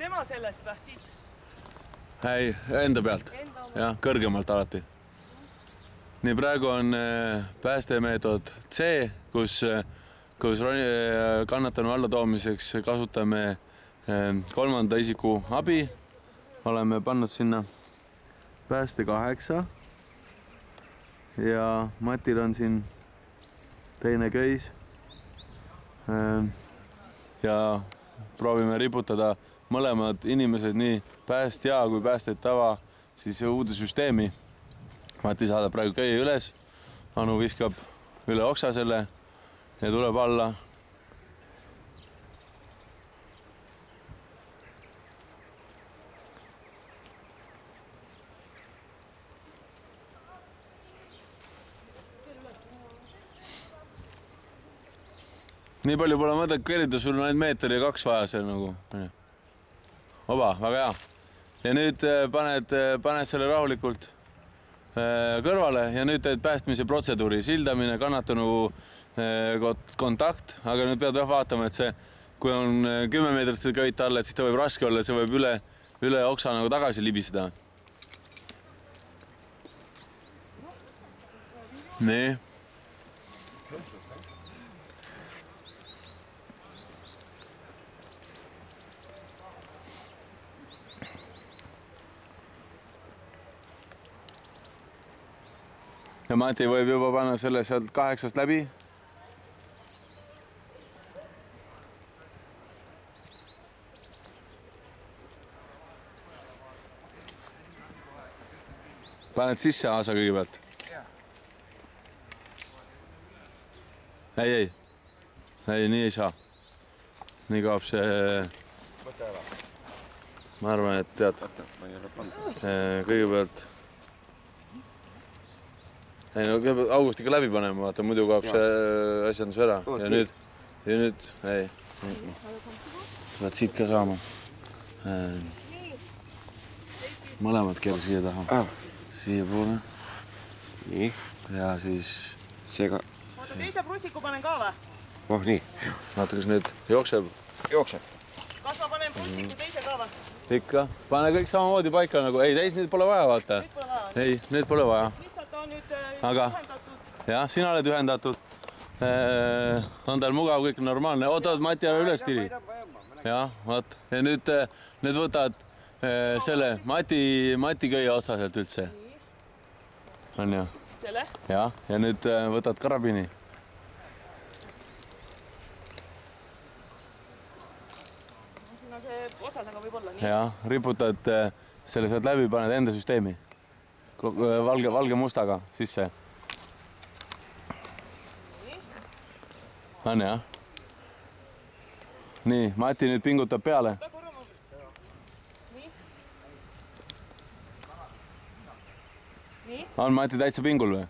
tema sellest või? Siit? Ei, enda pealt. Ja, kõrgemalt alati. Nii praegu on päästemeetod C, kus kannatanu alla toomiseks kasutame kolmanda isiku abi. Oleme pannud sinna pääste 8 ja Matil on siin teine köis ja proovime riputada mõlemad inimesed, nii päästja kui päästet tava, siis uude süsteemi. Mati saadab praegu köie üles, Anu viskab üle oksa selle ja tuleb alla. Nii palju pole mõtet kerida, sul on ainult meeter ja 2 vaja seal nagu. Oba, väga hea. Ja nüüd paned selle rahulikult kõrvale ja nüüd teed päästmise protseduuri. Sildamine, kannatanu kontakt, aga nüüd pead vaatama, et see, kui on 10 meetrit seda köit all, et siis ta võib raske olla, et see võib üle oksa nagu tagasi libiseda. Nii. Ja Mati võib juba panna selle sealt 8 läbi. Paned sisse aasa kõigepealt? Ei, nii ei saa. Nii kaob see... Ma arvan, et tead. Kõigepealt... Ei, no kõigepealt august ikka läbi panema, vaata, muidu kaob see asjandus ära. Ja nüüd, ei. Sa pead siit ka saama. Mõlemad keer siia taha. Siia poole. Nii. Ja siis... Seega... Oota, teise prussiku panen ka või? Oh, nii. Vaata, kas nüüd jookseb? Jookseb. Kas ma panen prussiku teise ka või? Ikka. Pane kõik samamoodi paika nagu. Ei, teis nüüd pole vaja, vaata. Nüüd pole vaja. Ei, nüüd pole vaja. Lihtsalt on nüüd ühendatud. Jah, sina oled ühendatud. On tal mugav, kõik normaalne. Oota, Mati ära üles tiri. Jah, vaat. Ja nüüd võtad selle Mati köie otsaselt üldse. On ju? Selle? Jah, ja nüüd võtad karabini. No see otsasega võib olla nii. Jah, riputad selle sealt läbi, paned enda süsteemi. Valge mustaga sisse. On jah? Nii, Mati nüüd pingutab peale. On Mati täitsa pingul või?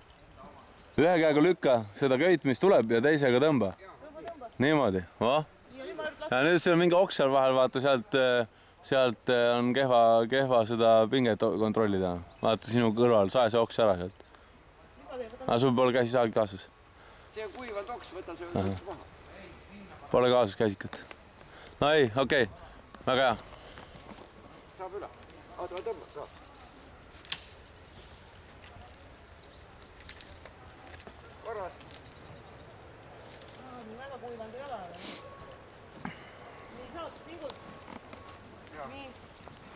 Ühe käega lükka seda köit, mis tuleb ja teisega tõmba. Niimoodi, va? Ja nüüd see on mingi oks seal vahel, vaata sealt on kehva seda pinget kontrollida. Vaata sinu kõrval, sae see oks ära sealt. Aga sul pole käsisaagi kaasas. See on kuivalt oks, võta see oks maha. Pole kaasas käsikat. No ei, okei. Väga hea. Saab üle. Oota, tõmbab, saab. Korras. Väga kuivand ei ole. Nii saad pingult. Nii.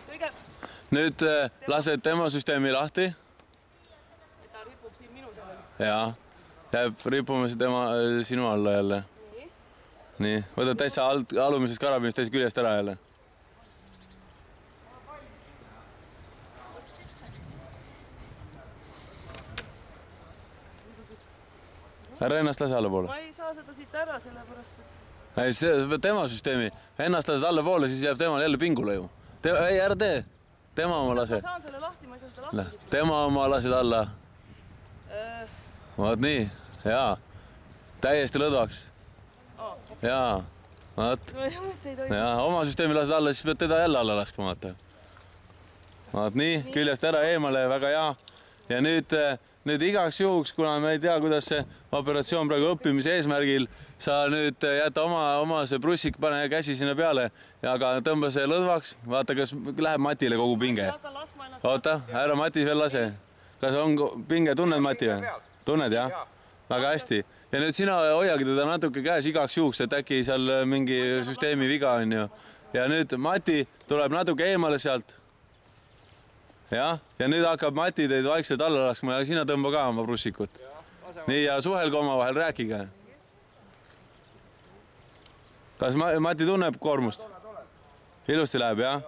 Kõige... Nüüd lased tema süsteemi lahti. Et ta ripub siin minu sellel. Jaa. Jääb rippuma sinu alla jälle. Nii. Võtad täitsa alumisest karabinist täitsa küljest ära jälle. Ära ennast lase alla poole. Ma ei saa seda siit ära sellepärast, et... Ei, see tema süsteemi. Ennast lased alla poole, siis jääb temal jälle pingule ju. Ei, ära tee. Tema oma lase. Ma saan selle lahti, ma ei saa seda lahti siit. Tema oma lased alla. Vaat nii. Jaa. Täiesti lõdvaks. Jaa. Vaat. Jaa, oma süsteemi lased alla, siis pead teda jälle alla laskma, vaata. Vaat nii, küljest ära eemale, väga hea. Ja nüüd nüüd igaks juhuks, kuna me ei tea, kuidas see operatsioon praegu õppimise eesmärgil, sa nüüd jäta oma see prussik, pane käsi sinna peale ja aga tõmba see lõdvaks, vaata, kas läheb Matile kogu pinge. Oota, härra Mati veel lase. Kas on pinge, tunned Mati või? Tunned, jah? Väga hästi. Ja nüüd sina hoiagi teda natuke käes igaks juhuks, et äkki seal mingi süsteemi viga on ju. Ja nüüd Mati tuleb natuke eemale sealt. Ja nüüd hakkab Mati teid vaikselt alla laskma ja sina tõmba ka oma brussikut. Nii, ja suhelge omavahel, rääkige. Kas Mati tunneb koormust? Ilusti läheb, jah?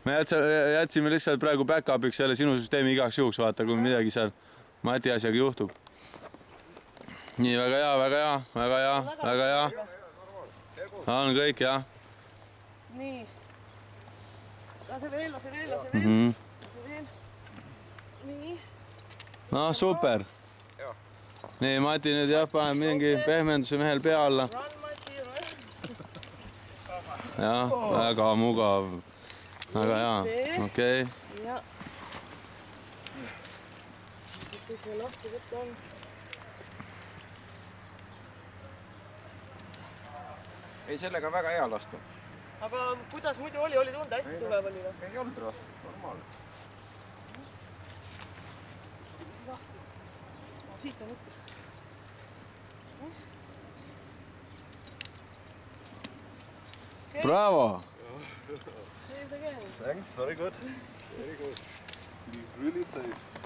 Me jätsime lihtsalt praegu back-upiks jälle sinu süsteemi igaks juhuks, vaata, kui midagi seal Mati asjaga juhtub. Nii, väga hea, väga hea, väga hea, väga hea. On kõik, jah? Nii. Lase veel, lase veel, lase veel. Lase veel. Nii. No, super. Nii, Mati nüüd jah, paneb mingi pehmenduse mehel pea alla. Run, Mati, run. Jah, väga mugav. Väga hea, okei. Ja. Kus me lahti võtta on? Ei, sellega väga hea lasta. Aga kuidas muidu oli? Oli tunda hästi tugev oli? Ei olnud raske, normaalne. Siit on ette. Bravo! Save again. Thanks, very good. Very good. Really safe.